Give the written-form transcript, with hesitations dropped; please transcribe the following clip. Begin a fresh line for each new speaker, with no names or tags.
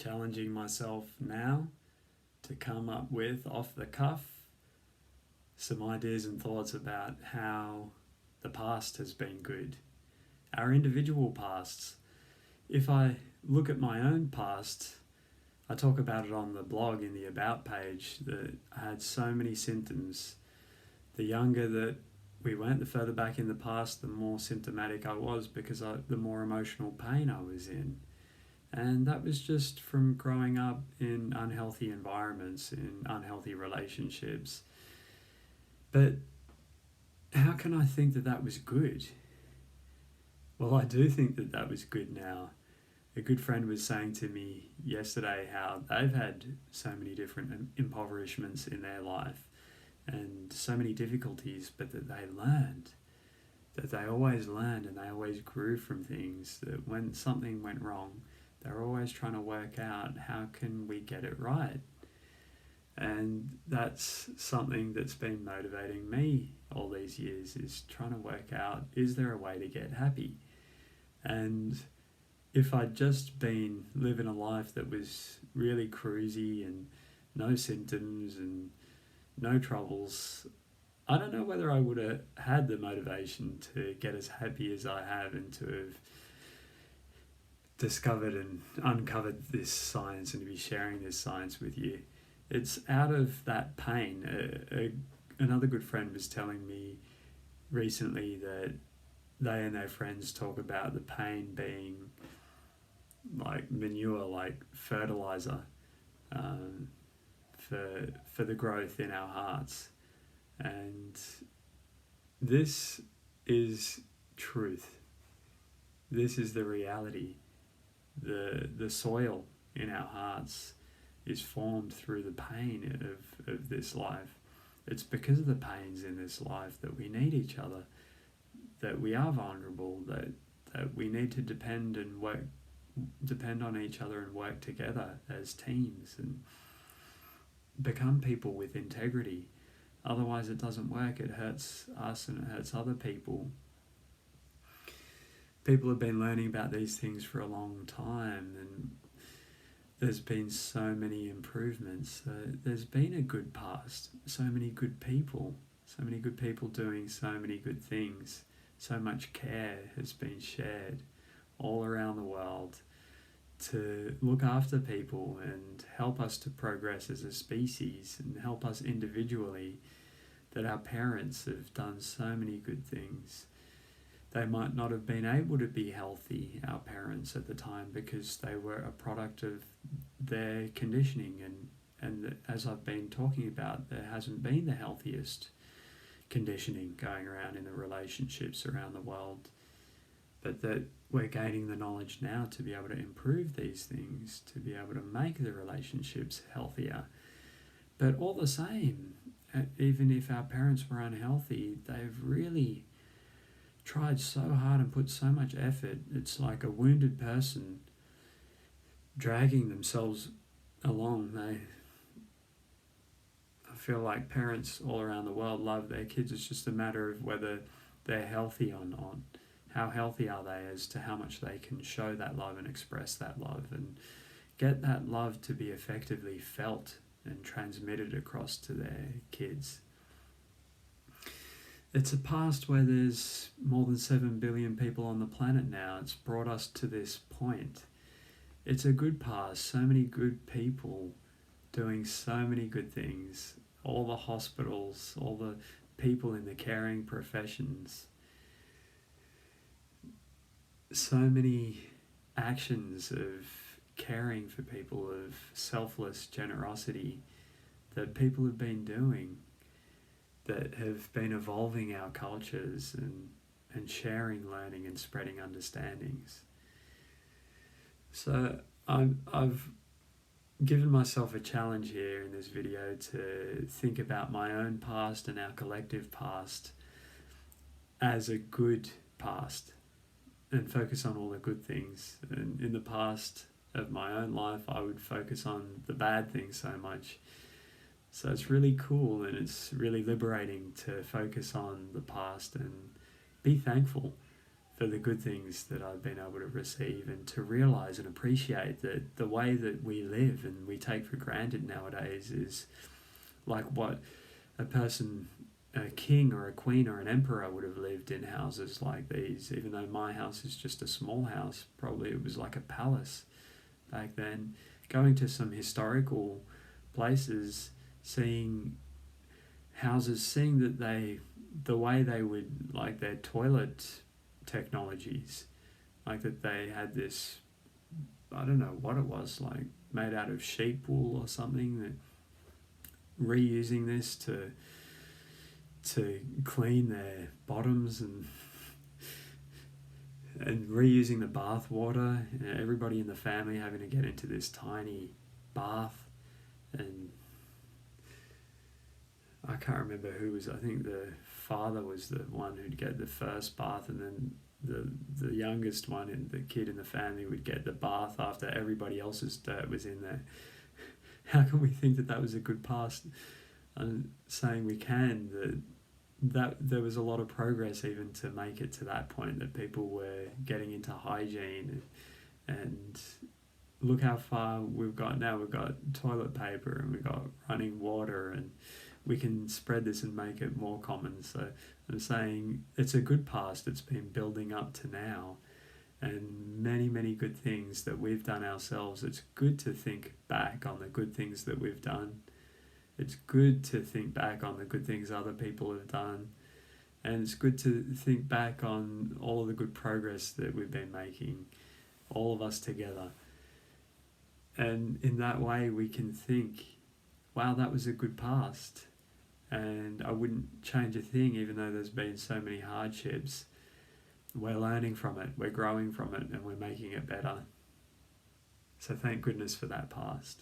challenging myself now to come up with, off the cuff, some ideas and thoughts about how the past has been good. Our individual pasts. If I look at my own past, I talk about it on the blog in the About page that I had so many symptoms. The younger that we went, the further back in the past, the more symptomatic I was because the more emotional pain I was in. And that was just from growing up in unhealthy environments, in unhealthy relationships. But how can I think that that was good? Well, I do think that that was good now. A good friend was saying to me yesterday how they've had so many different impoverishments in their life and so many difficulties, but that they always learned and they always grew from things, that when something went wrong, they're always trying to work out how can we get it right. And that's something that's been motivating me all these years, is trying to work out, is there a way to get happy? And if I'd just been living a life that was really cruisy and no symptoms and no troubles, I don't know whether I would have had the motivation to get as happy as I have and to have discovered and uncovered this science and to be sharing this science with you. It's out of that pain. Another good friend was telling me recently that they and their friends talk about the pain being like manure, like fertilizer, for the growth in our hearts. And this is truth. This is the reality. The soil in our hearts is formed through the pain of this life. It's because of the pains in this life that we need each other, that we are vulnerable, that we need to depend on each other and work together as teams and become people with integrity. Otherwise it doesn't work. It hurts us and it hurts other people. People have been learning about these things for a long time, and there's been so many improvements. There's been a good past, so many good people doing so many good things. So much care has been shared all around the world to look after people and help us to progress as a species and help us individually, that our parents have done so many good things. They might not have been able to be healthy, our parents at the time, because they were a product of their conditioning, and as I've been talking about, there hasn't been the healthiest conditioning going around in the relationships around the world, but that we're gaining the knowledge now to be able to improve these things, to be able to make the relationships healthier. But all the same, even if our parents were unhealthy, they've really tried so hard and put so much effort. It's like a wounded person dragging themselves along. I feel like parents all around the world love their kids. It's just a matter of whether they're healthy or not. How healthy are they as to how much they can show that love and express that love and get that love to be effectively felt and transmitted across to their kids. It's a past where there's more than 7 billion people on the planet now. It's brought us to this point. It's a good past, so many good people doing so many good things. All the hospitals, all the people in the caring professions. So many actions of caring for people, of selfless generosity that people have been doing, that have been evolving our cultures and sharing, learning and spreading understandings. So I've given myself a challenge here in this video to think about my own past and our collective past as a good past and focus on all the good things. And in the past of my own life, I would focus on the bad things so much. So it's really cool and it's really liberating to focus on the past and be thankful for the good things that I've been able to receive, and to realize and appreciate that the way that we live and we take for granted nowadays is like what a person, a king or a queen or an emperor would have lived in houses like these. Even though my house is just a small house, probably it was like a palace back then. Going to some historical places, seeing houses, seeing that the way they would, like their toilet technologies, like that they had this, I don't know what it was, like made out of sheep wool or something, that reusing this to clean their bottoms, and reusing the bath water, everybody in the family having to get into this tiny bath. And I can't remember who was, I think the father was the one who'd get the first bath, and then the youngest one, and the kid in the family, would get the bath after everybody else's dirt was in there. How can we think that was a good past? I'm saying we can, that there was a lot of progress even to make it to that point, that people were getting into hygiene, and look how far we've got now. We've got toilet paper, and we've got running water, and we can spread this and make it more common. So I'm saying it's a good past. It's been building up to now, and many, many good things that we've done ourselves. It's good to think back on the good things that we've done. It's good to think back on the good things other people have done. And it's good to think back on all of the good progress that we've been making, all of us together. And in that way we can think, wow, that was a good past. And I wouldn't change a thing, even though there's been so many hardships. We're learning from it, we're growing from it, and we're making it better. So thank goodness for that past.